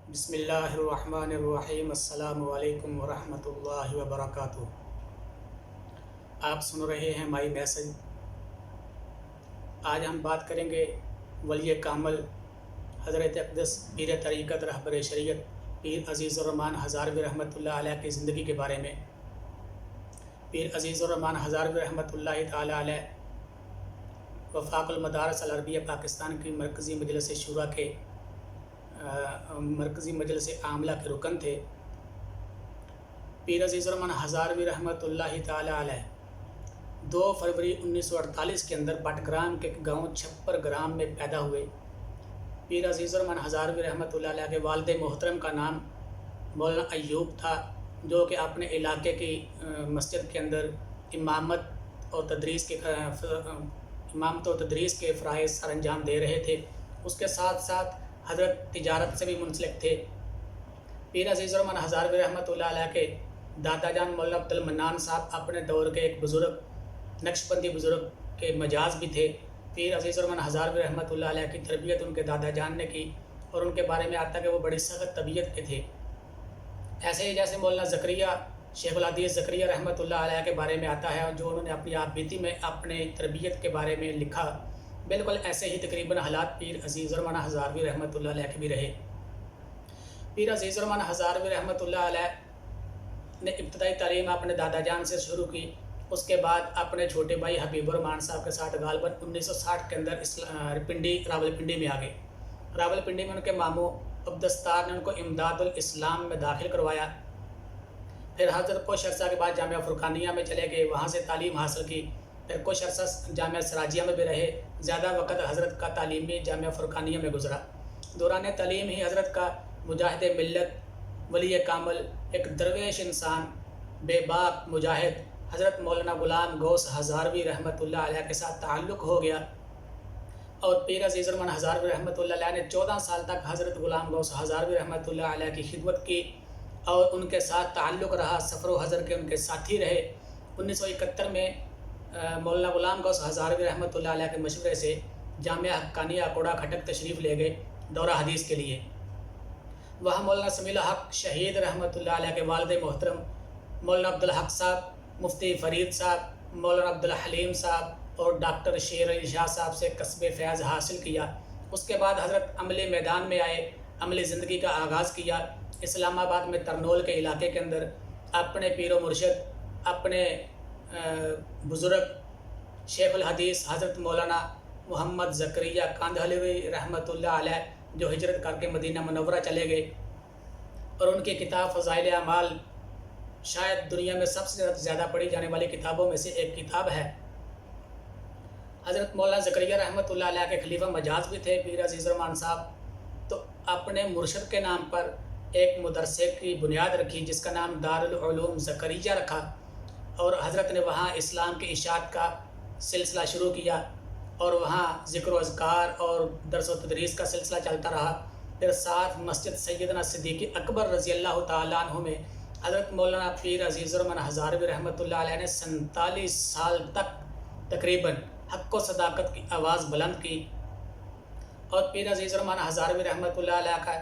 بسم اللہ الرحمن الرحیم۔ السلام علیکم ورحمۃ اللہ وبرکاتہ۔ آپ سن رہے ہیں مائی میسج۔ آج ہم بات کریں گے ولی کامل حضرت اقدس پیر طریقت رہبر شریعت پیر عزیز الرحمن ہزاروی رحمۃ اللہ علیہ کی زندگی کے بارے میں۔ پیر عزیز الرحمن ہزاروی رحمۃ اللہ تعالی علیہ وفاق المدارس العربیہ پاکستان کی مرکزی مجلس شورا کے مرکزی مجلس عاملہ کے رکن تھے۔ پیر عزیز الرحمن ہزاروی رحمۃ اللہ تعالی علیہ 2 فروری 1948 کے اندر بٹگرام کے گاؤں چھپر گرام میں پیدا ہوئے۔ پیر عزیز الرحمن ہزاروی رحمۃ اللہ علیہ کے والد محترم کا نام مولانا ایوب تھا، جو کہ اپنے علاقے کی مسجد کے اندر امامت اور تدریس کے فرائض سر انجام دے رہے تھے۔ اس کے ساتھ ساتھ حضرت تجارت سے بھی منسلک تھے۔ پیر عزیز الرحمن ہزاروی رحمۃ اللہ علیہ کے دادا جان مولانا عبد المنان صاحب اپنے دور کے ایک بزرگ نقشبندی بزرگ کے مجاز بھی تھے۔ پیر عزیز الرحمن ہزاروی رحمۃ اللہ علیہ کی تربیت ان کے دادا جان نے کی، اور ان کے بارے میں آتا ہے کہ وہ بڑی سخت طبیعت کے تھے۔ ایسے ہی جیسے مولانا زکریا شیخ الحدیث زکریا رحمۃ اللہ علیہ کے بارے میں آتا ہے، جو انہوں نے اپنی آپ بیتی میں اپنے تربیت کے بارے میں لکھا، بالکل ایسے ہی تقریباً حالات پیر عزیز الرحمن ہزاروی رحمۃ اللہ علیہ کے بھی رہے۔ پیر عزیز الرحمن ہزاروی رحمۃ اللہ علیہ نے ابتدائی تعلیم اپنے دادا جان سے شروع کی۔ اس کے بعد اپنے چھوٹے بھائی حبیب الرحمن صاحب کے ساتھ غالباً 1960 کے اندر راولپنڈی میں آ گئے۔ راولپنڈی میں ان کے ماموں عبدالستار نے ان کو امداد الاسلام میں داخل کروایا۔ پھر حضرت کچھ عرصہ کے بعد جامعہ فرقانیہ میں چلے گئے، وہاں سے تعلیم حاصل کی۔ پھر کچھ عرصہ جامعہ سراجیہ میں بھی رہے۔ زیادہ وقت حضرت کا تعلیمی جامعہ فرقانیہ میں گزرا۔ دوران تعلیم ہی حضرت کا مجاہد ملت، ولی کامل، ایک درویش انسان، بے باک مجاہد حضرت مولانا غلام غوث ہزاروی رحمۃ اللہ علیہ کے ساتھ تعلق ہو گیا، اور پیر عزیز الرحمن ہزاروی رحمۃ اللہ علیہ نے 14 سال تک حضرت غلام غوث ہزاروی رحمۃ اللہ علیہ کی خدمت کی اور ان کے ساتھ تعلق رہا، سفر و حضر کے ان کے ساتھی رہے۔ 1971 میں مولانا غلام غوث ہزاروی رحمۃ اللہ علیہ کے مشورے سے جامعہ حقانیہ اکوڑا کھٹک تشریف لے گئے دورہ حدیث کے لیے۔ وہاں مولانا سمیع الحق شہید رحمۃ اللہ علیہ کے والد محترم مولانا عبدالحق صاحب، مفتی فرید صاحب، مولانا عبدالحلیم صاحب اور ڈاکٹر شیر علی شاہ صاحب سے کسب فیض حاصل کیا۔ اس کے بعد حضرت عملی میدان میں آئے، عملی زندگی کا آغاز کیا۔ اسلام آباد میں ترنول کے علاقے کے اندر اپنے پیر و مرشد، اپنے بزرگ شیخ الحدیث حضرت مولانا محمد زکریا کاندھلوی رحمۃ اللہ علیہ، جو ہجرت کر کے مدینہ منورہ چلے گئے، اور ان کی کتاب فضائل اعمال شاید دنیا میں سب سے زیادہ پڑھی جانے والی کتابوں میں سے ایک کتاب ہے۔ حضرت مولانا زکریا رحمۃ اللہ علیہ کے خلیفہ مجاز بھی تھے پیر عزیز الرحمن صاحب، تو اپنے مرشد کے نام پر ایک مدرسے کی بنیاد رکھی جس کا نام دارالعلوم زکریا رکھا، اور حضرت نے وہاں اسلام کی اشاعت کا سلسلہ شروع کیا، اور وہاں ذکر و اذکار اور درس و تدریس کا سلسلہ چلتا رہا۔ پھر ساتھ مسجد سیدنا صدیق اکبر رضی اللہ تعالیٰ عنہ میں حضرت مولانا پیر عزیز الرحمن ہزاروی رحمۃ اللہ علیہ نے 47 سال تک تقریباً حق و صداقت کی آواز بلند کی، اور پیر عزیز الرحمن ہزاروی رحمۃ اللہ علیہ کا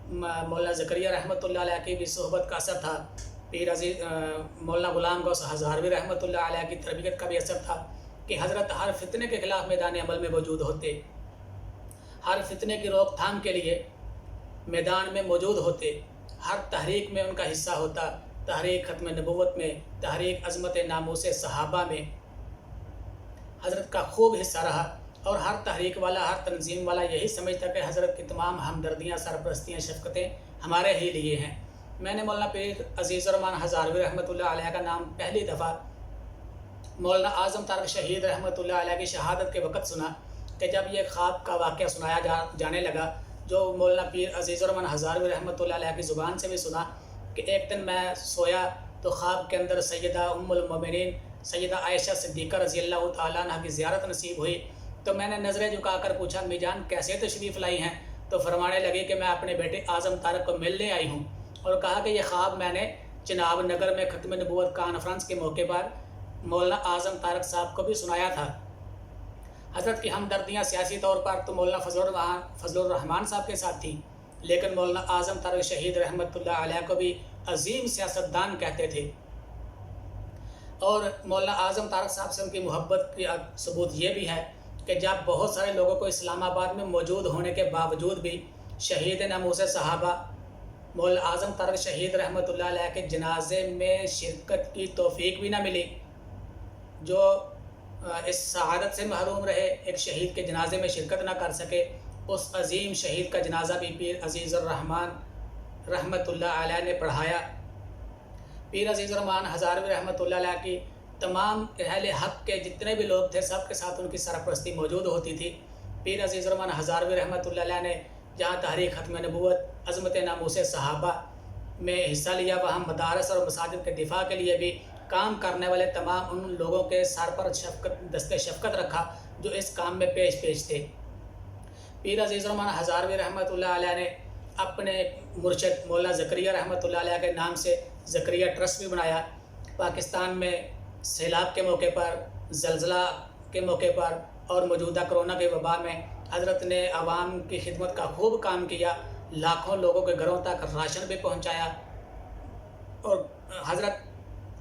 مولانا زکریا رحمۃ اللہ علیہ کی بھی صحبت کا اثر تھا۔ مولانا غلام غوث ہزاروی رحمۃ اللہ علیہ کی تربیت کا بھی اثر تھا کہ حضرت ہر فتنے کے خلاف میدان عمل میں موجود ہوتے، ہر فتنے کی روک تھام کے لیے میدان میں موجود ہوتے، ہر تحریک میں ان کا حصہ ہوتا، تحریک ختم نبوت میں، تحریک عظمت ناموس صحابہ میں حضرت کا خوب حصہ رہا، اور ہر تحریک والا، ہر تنظیم والا یہی سمجھتا کہ حضرت کی تمام ہمدردیاں، سرپرستیاں، شفقتیں ہمارے ہی لیے ہیں۔ میں نے مولانا پیر عزیز الرحمن ہزاروی رحمۃ اللہ علیہ کا نام پہلی دفعہ مولانا اعظم طارق شہید رحمۃ اللہ علیہ کی شہادت کے وقت سنا، کہ جب یہ خواب کا واقعہ سنایا جانے لگا، جو مولانا پیر عزیز الرحمن ہزاروی رحمۃ اللہ علیہ کی زبان سے بھی سنا، کہ ایک دن میں سویا تو خواب کے اندر سیدہ ام المومنین سیدہ عائشہ صدیقہ رضی اللہ تعالیٰ عنہ کی زیارت نصیب ہوئی، تو میں نے نظریں جھکا کر پوچھا، امی جان کیسے تشریف لائی ہیں؟ تو فرمانے لگی کہ میں اپنے بیٹے اعظم طارق کو ملنے آئی ہوں، اور کہا کہ یہ خواب میں نے چناب نگر میں ختم نبوت کانفرنس کے موقع پر مولانا اعظم طارق صاحب کو بھی سنایا تھا۔ حضرت کی ہمدردیاں سیاسی طور پر تو مولانا فضل الرحمان صاحب کے ساتھ تھیں، لیکن مولانا اعظم طارق شہید رحمۃ اللہ علیہ کو بھی عظیم سیاستدان کہتے تھے، اور مولانا اعظم طارق صاحب سے ان کی محبت کی ثبوت یہ بھی ہے کہ جب بہت سارے لوگوں کو اسلام آباد میں موجود ہونے کے باوجود بھی شہید ناموس صحابہ مولانا اعظم طارق شہید رحمۃ اللہ علیہ کے جنازے میں شرکت کی توفیق بھی نہ ملی، جو اس سعادت سے محروم رہے، ایک شہید کے جنازے میں شرکت نہ کر سکے، اس عظیم شہید کا جنازہ بھی پیر عزیز الرحمن رحمۃ اللہ علیہ نے پڑھایا۔ پیر عزیز الرحمن ہزاروی رحمۃ اللہ علیہ کی تمام اہل حق کے جتنے بھی لوگ تھے سب کے ساتھ ان کی سرپرستی موجود ہوتی تھی۔ پیر عزیز الرحمن ہزاروی رحمۃ اللہ علیہ نے جہاں تحریک ختم نبوت عظمت ناموس صحابہ میں حصہ لیا، وہاں مدارس اور مساجد کے دفاع کے لیے بھی کام کرنے والے تمام ان لوگوں کے سر پر دست شفقت رکھا جو اس کام میں پیش تھے۔ پیر عزیز الرحمن ہزاروی رحمۃ اللہ علیہ نے اپنے مرشد مولانا زکریا رحمۃ اللہ علیہ کے نام سے زکریا ٹرسٹ بھی بنایا۔ پاکستان میں سیلاب کے موقع پر، زلزلہ کے موقع پر اور موجودہ کرونا کے وبا میں حضرت نے عوام کی خدمت کا خوب کام کیا، لاکھوں لوگوں کے گھروں تک راشن بھی پہنچایا، اور حضرت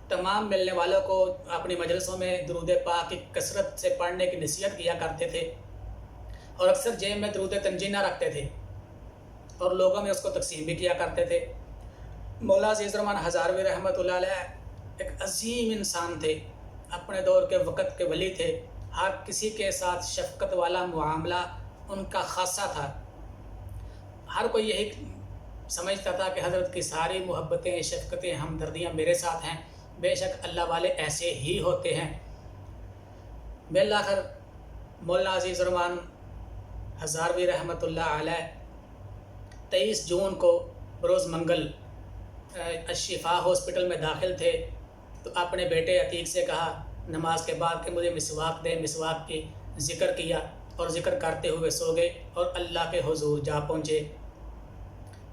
تمام ملنے والوں کو اپنی مجلسوں میں درود پاک کی کثرت سے پڑھنے کی نصیحت کیا کرتے تھے، اور اکثر جیب میں درود تنجی نہ رکھتے تھے اور لوگوں میں اس کو تقسیم بھی کیا کرتے تھے۔ مولانا عزیز الرحمن ہزاروی رحمۃ اللہ علیہ ایک عظیم انسان تھے، اپنے دور کے وقت کے ولی تھے، ہر کسی کے ساتھ شفقت والا معاملہ ان کا خاصہ تھا۔ ہر کوئی یہی سمجھتا تھا کہ حضرت کی ساری محبتیں، شفقتیں، ہمدردیاں میرے ساتھ ہیں، بے شک اللہ والے ایسے ہی ہوتے ہیں۔ بالآخر مولانا عزیز الرحمن ہزاروی رحمۃ اللہ علیہ 23 جون کو بروز منگل الشفا ہاسپٹل میں داخل تھے، تو اپنے بیٹے عتیق سے کہا نماز کے بعد کہ مجھے مسواک دے، مسواک کی ذکر کیا اور ذکر کرتے ہوئے سو گئے اور اللہ کے حضور جا پہنچے۔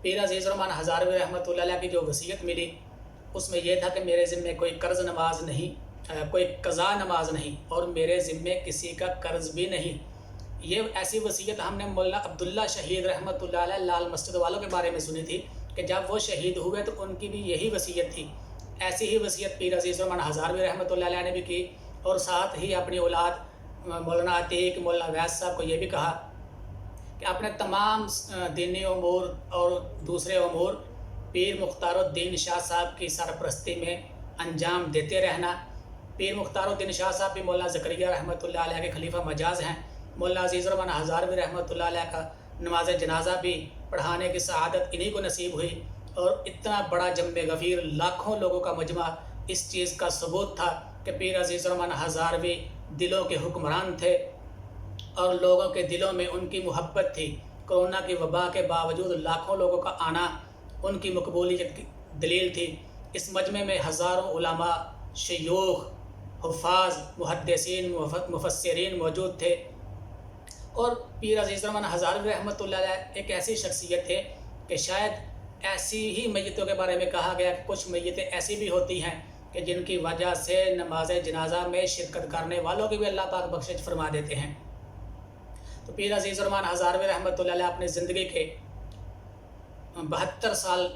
پیر عزیز الرحمن ہزاروی رحمۃ اللہ علیہ کی جو وصیت ملی اس میں یہ تھا کہ میرے ذمے کوئی قرض نماز نہیں، کوئی قضا نماز نہیں، اور میرے ذمے کسی کا قرض بھی نہیں۔ یہ ایسی وصیت ہم نے مولانا عبداللہ شہید رحمۃ اللہ علیہ لال مسجد والوں کے بارے میں سنی تھی کہ جب وہ شہید ہوئے تو ان کی بھی یہی وصیت تھی۔ ایسی ہی وصیت پیر عزیز الرحمن ہزاروی رحمۃ اللہ علیہ نے بھی کی، اور ساتھ ہی اپنی اولاد مولانا عتیق، مولانا ویس صاحب کو یہ بھی کہا کہ اپنے تمام دینی امور اور دوسرے امور پیر مختار الدین شاہ صاحب کی سرپرستی میں انجام دیتے رہنا۔ پیر مختار الدین شاہ صاحب بھی مولانا زکریا رحمۃ اللہ علیہ کے خلیفہ مجاز ہیں۔ مولانا عزیز الرحمن ہزاروی رحمۃ اللہ علیہ کا نماز جنازہ بھی پڑھانے کی سعادت انہی کو نصیب ہوئی، اور اتنا بڑا جم غفیر لاکھوں لوگوں کا مجمع اس چیز کا ثبوت تھا کہ پیر عزیز الرحمن ہزاروی دلوں کے حکمران تھے اور لوگوں کے دلوں میں ان کی محبت تھی۔ کرونا کی وبا کے باوجود لاکھوں لوگوں کا آنا ان کی مقبولیت کی دلیل تھی۔ اس مجمع میں ہزاروں علماء، شیوخ، حفاظ، محدثین، مفسرین موجود تھے، اور پیر عزیز الرحمن ہزاروی رحمۃ اللہ علیہ ایک ایسی شخصیت تھے کہ شاید ایسی ہی میتوں کے بارے میں کہا گیا کہ کچھ میتیں ایسی بھی ہوتی ہیں کہ جن کی وجہ سے نماز جنازہ میں شرکت کرنے والوں کی بھی اللہ پاک بخشش فرما دیتے ہیں۔ تو پیر عزیز الرحمن ہزاروی رحمۃ اللہ علیہ اپنی زندگی کے 72 سال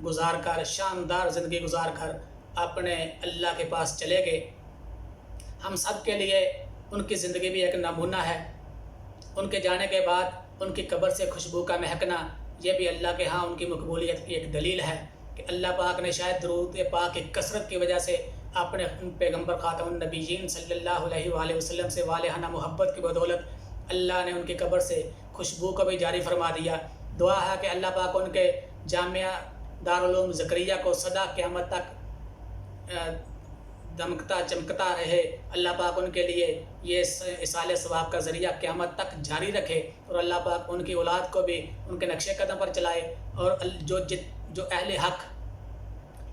گزار کر، شاندار زندگی گزار کر اپنے اللہ کے پاس چلے گئے۔ ہم سب کے لیے ان کی زندگی بھی ایک نمونہ ہے۔ ان کے جانے کے بعد ان کی قبر سے خوشبو کا مہکنا، یہ بھی اللہ کے ہاں ان کی مقبولیت کی ایک دلیل ہے کہ اللہ پاک نے شاید درود پاک کی کثرت کی وجہ سے اپنے پیغمبر خاتم النبیین صلی اللہ علیہ وآلہ وسلم سے والہانہ محبت کی بدولت اللہ نے ان کی قبر سے خوشبو کو بھی جاری فرما دیا۔ دعا ہے کہ اللہ پاک ان کے جامعہ دارالعلوم زکریا کو سدا قیامت تک دمکتا چمکتا رہے۔ اللہ پاک ان کے لیے یہ اصال ثواب کا ذریعہ قیامت تک جاری رکھے، اور اللہ پاک ان کی اولاد کو بھی ان کے نقش قدم پر چلائے، اور جو اہل حق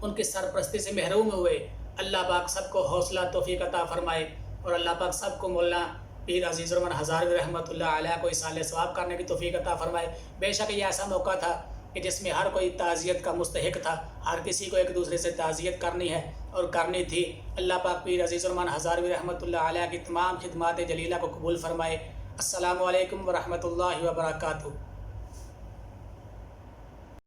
ان کی سرپرستی سے محروم ہوئے اللہ پاک سب کو حوصلہ توفیق عطا فرمائے، اور اللہ پاک سب کو مولانا پیر عزیز الرحمن ہزاروی رحمۃ اللہ علیہ کو اصال ثواب کرنے کی توفیق عطا فرمائے۔ بے شک یہ ایسا موقع تھا کہ جس میں ہر کوئی تعزیت کا مستحق تھا، ہر کسی کو ایک دوسرے سے تعزیت کرنی ہے اور کرنی تھی۔ اللہ پاک پیر عزیز الرحمن ہزاروی رحمۃ اللہ علیہ کی تمام خدمات جلیلہ کو قبول فرمائے۔ السلام علیکم ورحمۃ اللہ وبرکاتہ۔